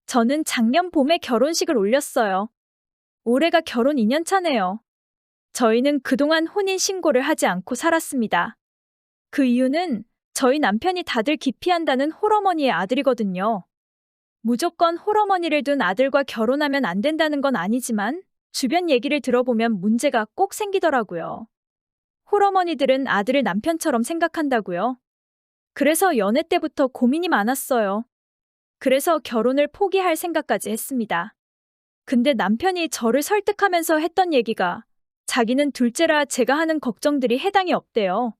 저는 작년 봄에 결혼식을 올렸어요. 올해가 결혼 2년 차네요. 저희는 그동안 혼인 신고를 하지 않고 살았습니다. 그 이유는 저희 남편이 다들 기피한다는 홀어머니의 아들이거든요. 무조건 홀어머니를 둔 아들과 결혼하면 안 된다는 건 아니지만 주변 얘기를 들어보면 문제가 꼭 생기더라고요. 홀어머니들은 아들을 남편처럼 생각한다고요. 그래서 연애 때부터 고민이 많았어요. 그래서 결혼을 포기할 생각까지 했습니다. 근데 남편이 저를 설득하면서 했던 얘기가 자기는 둘째라 제가 하는 걱정들이 해당이 없대요.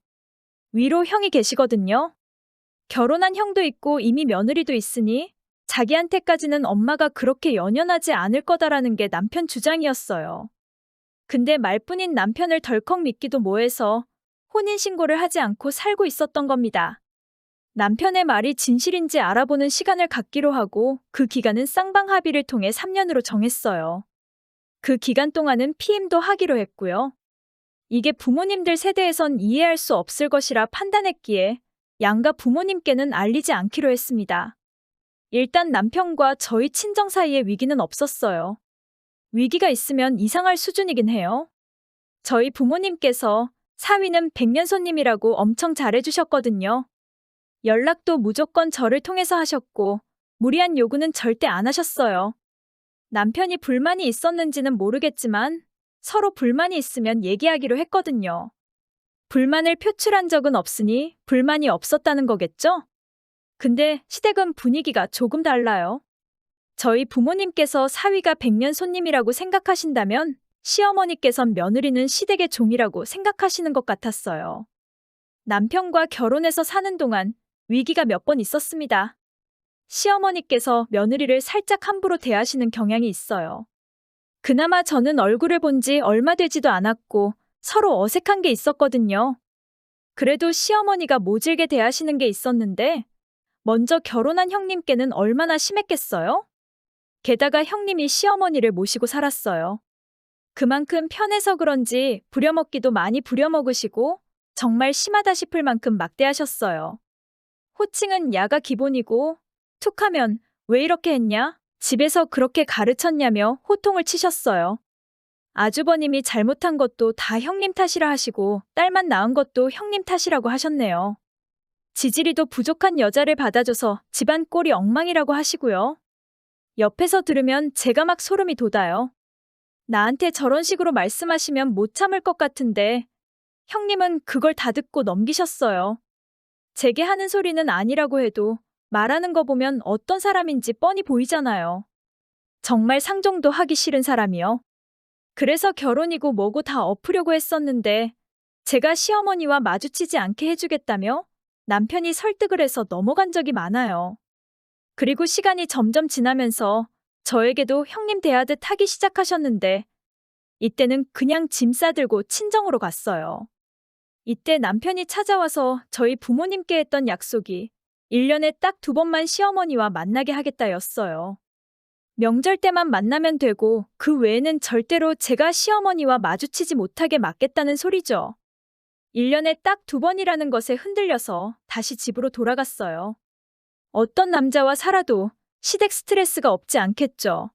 위로 형이 계시거든요. 결혼한 형도 있고 이미 며느리도 있으니 자기한테까지는 엄마가 그렇게 연연하지 않을 거다라는 게 남편 주장이었어요. 근데 말뿐인 남편을 덜컥 믿기도 뭐해서 혼인신고를 하지 않고 살고 있었던 겁니다. 남편의 말이 진실인지 알아보는 시간을 갖기로 하고 그 기간은 쌍방합의를 통해 3년으로 정했어요. 그 기간 동안은 피임도 하기로 했고요. 이게 부모님들 세대에선 이해할 수 없을 것이라 판단했기에 양가 부모님께는 알리지 않기로 했습니다. 일단 남편과 저희 친정 사이에 위기는 없었어요. 위기가 있으면 이상할 수준이긴 해요. 저희 부모님께서 사위는 백년손님이라고 엄청 잘해주셨거든요. 연락도 무조건 저를 통해서 하셨고 무리한 요구는 절대 안 하셨어요. 남편이 불만이 있었는지는 모르겠지만 서로 불만이 있으면 얘기하기로 했거든요. 불만을 표출한 적은 없으니 불만이 없었다는 거겠죠? 근데 시댁은 분위기가 조금 달라요. 저희 부모님께서 사위가 백년 손님이라고 생각하신다면 시어머니께선 며느리는 시댁의 종이라고 생각하시는 것 같았어요. 남편과 결혼해서 사는 동안 위기가 몇 번 있었습니다. 시어머니께서 며느리를 살짝 함부로 대하시는 경향이 있어요. 그나마 저는 얼굴을 본 지 얼마 되지도 않았고 서로 어색한 게 있었거든요. 그래도 시어머니가 모질게 대하시는 게 있었는데 먼저 결혼한 형님께는 얼마나 심했겠어요? 게다가 형님이 시어머니를 모시고 살았어요. 그만큼 편해서 그런지 부려먹기도 많이 부려먹으시고 정말 심하다 싶을 만큼 막대하셨어요. 호칭은 야가 기본이고 툭하면 왜 이렇게 했냐? 집에서 그렇게 가르쳤냐며 호통을 치셨어요. 아주버님이 잘못한 것도 다 형님 탓이라 하시고 딸만 낳은 것도 형님 탓이라고 하셨네요. 지지리도 부족한 여자를 받아줘서 집안 꼴이 엉망이라고 하시고요. 옆에서 들으면 제가 막 소름이 돋아요. 나한테 저런 식으로 말씀하시면 못 참을 것 같은데 형님은 그걸 다 듣고 넘기셨어요. 제게 하는 소리는 아니라고 해도 말하는 거 보면 어떤 사람인지 뻔히 보이잖아요. 정말 상종도 하기 싫은 사람이요. 그래서 결혼이고 뭐고 다 엎으려고 했었는데 제가 시어머니와 마주치지 않게 해주겠다며 남편이 설득을 해서 넘어간 적이 많아요. 그리고 시간이 점점 지나면서 저에게도 형님 대하듯 하기 시작하셨는데 이때는 그냥 짐 싸들고 친정으로 갔어요. 이때 남편이 찾아와서 저희 부모님께 했던 약속이 1년에 딱 2번만 시어머니와 만나게 하겠다였어요. 명절 때만 만나면 되고 그 외에는 절대로 제가 시어머니와 마주치지 못하게 막겠다는 소리죠. 1년에 딱 2번이라는 것에 흔들려서 다시 집으로 돌아갔어요. 어떤 남자와 살아도 시댁 스트레스가 없지 않겠죠.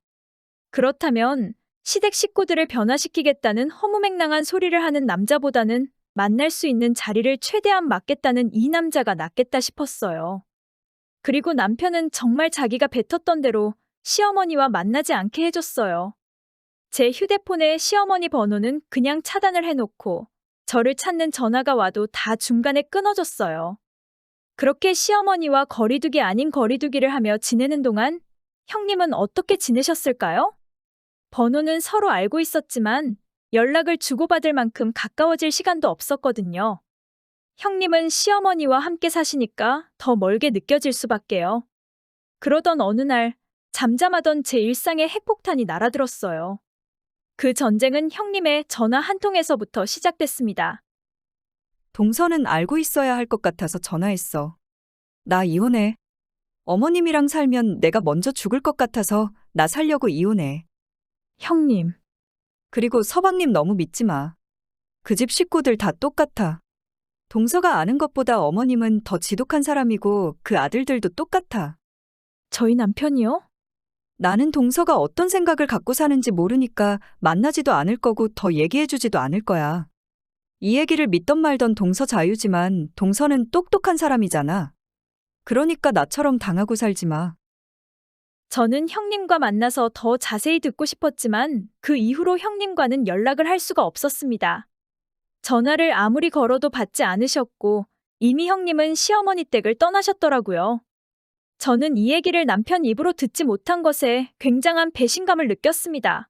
그렇다면 시댁 식구들을 변화시키겠다는 허무맹랑한 소리를 하는 남자보다는 만날 수 있는 자리를 최대한 막겠다는 이 남자가 낫겠다 싶었어요. 그리고 남편은 정말 자기가 뱉었던 대로 시어머니와 만나지 않게 해줬어요. 제 휴대폰에 시어머니 번호는 그냥 차단을 해놓고 저를 찾는 전화가 와도 다 중간에 끊어졌어요. 그렇게 시어머니와 거리두기 아닌 거리두기를 하며 지내는 동안 형님은 어떻게 지내셨을까요? 번호는 서로 알고 있었지만 연락을 주고받을 만큼 가까워질 시간도 없었거든요. 형님은 시어머니와 함께 사시니까 더 멀게 느껴질 수밖에요. 그러던 어느 날 잠잠하던 제 일상에 핵폭탄이 날아들었어요. 그 전쟁은 형님의 전화 한 통에서부터 시작됐습니다. 동서는 알고 있어야 할 것 같아서 전화했어. 나 이혼해. 어머님이랑 살면 내가 먼저 죽을 것 같아서 나 살려고 이혼해. 형님, 그리고 서방님 너무 믿지 마. 그 집 식구들 다 똑같아. 동서가 아는 것보다 어머님은 더 지독한 사람이고 그 아들들도 똑같아. 저희 남편이요? 나는 동서가 어떤 생각을 갖고 사는지 모르니까 만나지도 않을 거고 더 얘기해주지도 않을 거야. 이 얘기를 믿던 말던 동서 자유지만 동서는 똑똑한 사람이잖아. 그러니까 나처럼 당하고 살지 마. 저는 형님과 만나서 더 자세히 듣고 싶었지만 그 이후로 형님과는 연락을 할 수가 없었습니다. 전화를 아무리 걸어도 받지 않으셨고 이미 형님은 시어머니 댁을 떠나셨더라고요. 저는 이 얘기를 남편 입으로 듣지 못한 것에 굉장한 배신감을 느꼈습니다.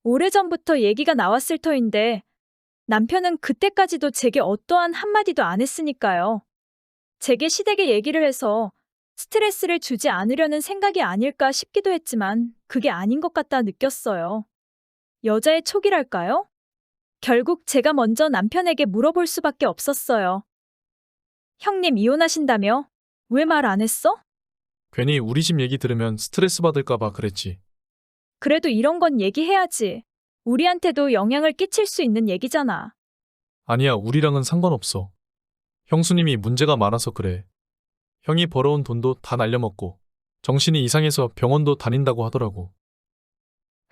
오래전부터 얘기가 나왔을 터인데 남편은 그때까지도 제게 어떠한 한마디도 안 했으니까요. 제게 시댁에 얘기를 해서 스트레스를 주지 않으려는 생각이 아닐까 싶기도 했지만 그게 아닌 것 같다 느꼈어요. 여자의 촉이랄까요? 결국 제가 먼저 남편에게 물어볼 수밖에 없었어요. 형님 이혼하신다며? 왜 말 안 했어? 괜히 우리 집 얘기 들으면 스트레스 받을까 봐 그랬지. 그래도 이런 건 얘기해야지. 우리한테도 영향을 끼칠 수 있는 얘기잖아. 아니야, 우리랑은 상관없어. 형수님이 문제가 많아서 그래. 형이 벌어온 돈도 다 날려먹고 정신이 이상해서 병원도 다닌다고 하더라고.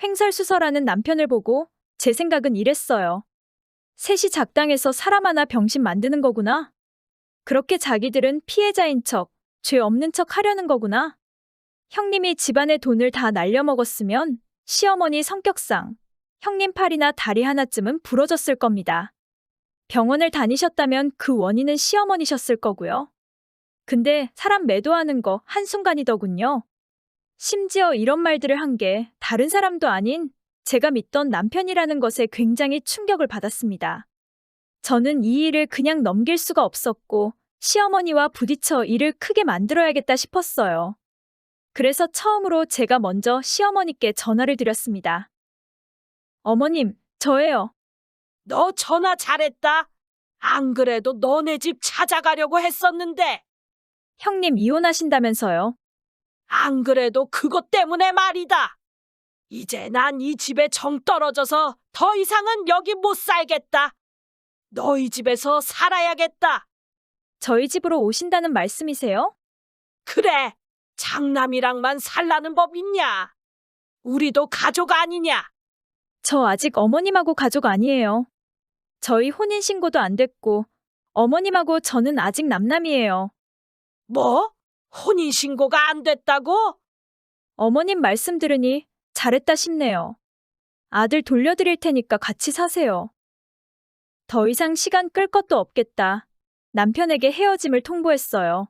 횡설수설하는 남편을 보고 제 생각은 이랬어요. 셋이 작당해서 사람 하나 병신 만드는 거구나. 그렇게 자기들은 피해자인 척, 죄 없는 척 하려는 거구나. 형님이 집안의 돈을 다 날려먹었으면 시어머니 성격상 형님 팔이나 다리 하나쯤은 부러졌을 겁니다. 병원을 다니셨다면 그 원인은 시어머니셨을 거고요. 근데 사람 매도하는 거 한순간이더군요. 심지어 이런 말들을 한 게 다른 사람도 아닌 제가 믿던 남편이라는 것에 굉장히 충격을 받았습니다. 저는 이 일을 그냥 넘길 수가 없었고 시어머니와 부딪혀 일을 크게 만들어야겠다 싶었어요. 그래서 처음으로 제가 먼저 시어머니께 전화를 드렸습니다. 어머님, 저예요. 너 전화 잘했다. 안 그래도 너네 집 찾아가려고 했었는데. 형님 이혼하신다면서요. 안 그래도 그것 때문에 말이다. 이제 난 이 집에 정 떨어져서 더 이상은 여기 못 살겠다. 너희 집에서 살아야겠다. 저희 집으로 오신다는 말씀이세요? 그래, 장남이랑만 살라는 법 있냐? 우리도 가족 아니냐? 저 아직 어머님하고 가족 아니에요. 저희 혼인신고도 안 됐고 어머님하고 저는 아직 남남이에요. 뭐? 혼인신고가 안 됐다고? 어머님 말씀 들으니 잘했다 싶네요. 아들 돌려드릴 테니까 같이 사세요. 더 이상 시간 끌 것도 없겠다. 남편에게 헤어짐을 통보했어요.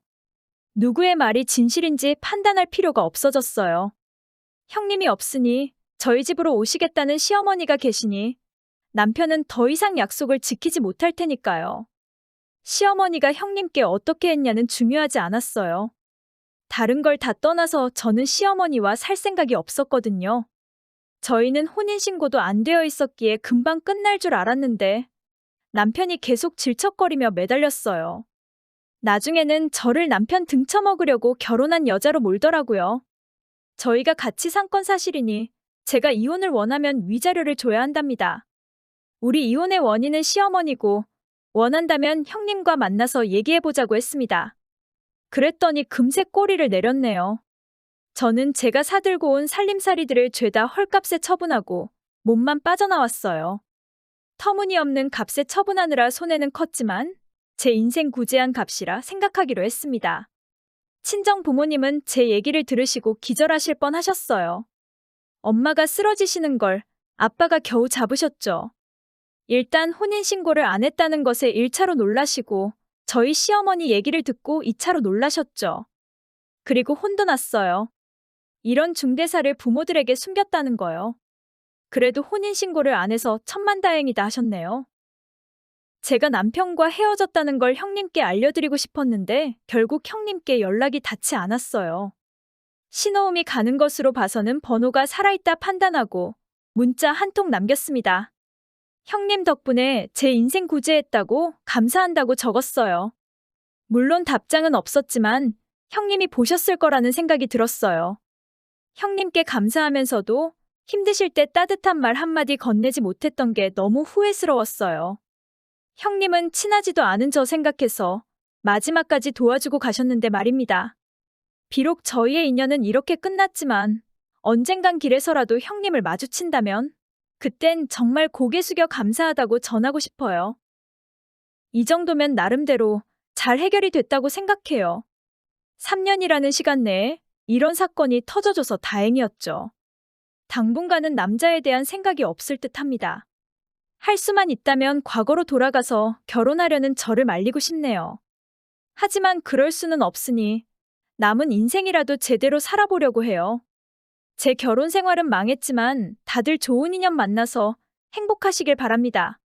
누구의 말이 진실인지 판단할 필요가 없어졌어요. 형님이 없으니 저희 집으로 오시겠다는 시어머니가 계시니 남편은 더 이상 약속을 지키지 못할 테니까요. 시어머니가 형님께 어떻게 했냐는 중요하지 않았어요. 다른 걸 다 떠나서 저는 시어머니와 살 생각이 없었거든요. 저희는 혼인신고도 안 되어 있었기에 금방 끝날 줄 알았는데 남편이 계속 질척거리며 매달렸어요. 나중에는 저를 남편 등쳐먹으려고 결혼한 여자로 몰더라고요. 저희가 같이 산 건 사실이니 제가 이혼을 원하면 위자료를 줘야 한답니다. 우리 이혼의 원인은 시어머니고 원한다면 형님과 만나서 얘기해보자고 했습니다. 그랬더니 금세 꼬리를 내렸네요. 저는 제가 사들고 온 살림살이들을 죄다 헐값에 처분하고 몸만 빠져나왔어요. 터무니없는 값에 처분하느라 손해는 컸지만 제 인생 구제한 값이라 생각하기로 했습니다. 친정 부모님은 제 얘기를 들으시고 기절하실 뻔 하셨어요. 엄마가 쓰러지시는 걸 아빠가 겨우 잡으셨죠. 일단 혼인신고를 안 했다는 것에 1차로 놀라시고 저희 시어머니 얘기를 듣고 2차로 놀라셨죠. 그리고 혼도 났어요. 이런 중대사를 부모들에게 숨겼다는 거요. 그래도 혼인신고를 안 해서 천만다행이다 하셨네요. 제가 남편과 헤어졌다는 걸 형님께 알려드리고 싶었는데 결국 형님께 연락이 닿지 않았어요. 신호음이 가는 것으로 봐서는 번호가 살아있다 판단하고 문자 한 통 남겼습니다. 형님 덕분에 제 인생 구제했다고 감사한다고 적었어요. 물론 답장은 없었지만 형님이 보셨을 거라는 생각이 들었어요. 형님께 감사하면서도 힘드실 때 따뜻한 말 한마디 건네지 못했던 게 너무 후회스러웠어요. 형님은 친하지도 않은 저 생각해서 마지막까지 도와주고 가셨는데 말입니다. 비록 저희의 인연은 이렇게 끝났지만 언젠간 길에서라도 형님을 마주친다면 그땐 정말 고개 숙여 감사하다고 전하고 싶어요. 이 정도면 나름대로 잘 해결이 됐다고 생각해요. 3년이라는 시간 내에 이런 사건이 터져줘서 다행이었죠. 당분간은 남자에 대한 생각이 없을 듯 합니다. 할 수만 있다면 과거로 돌아가서 결혼하려는 저를 말리고 싶네요. 하지만 그럴 수는 없으니 남은 인생이라도 제대로 살아보려고 해요. 제 결혼 생활은 망했지만 다들 좋은 인연 만나서 행복하시길 바랍니다.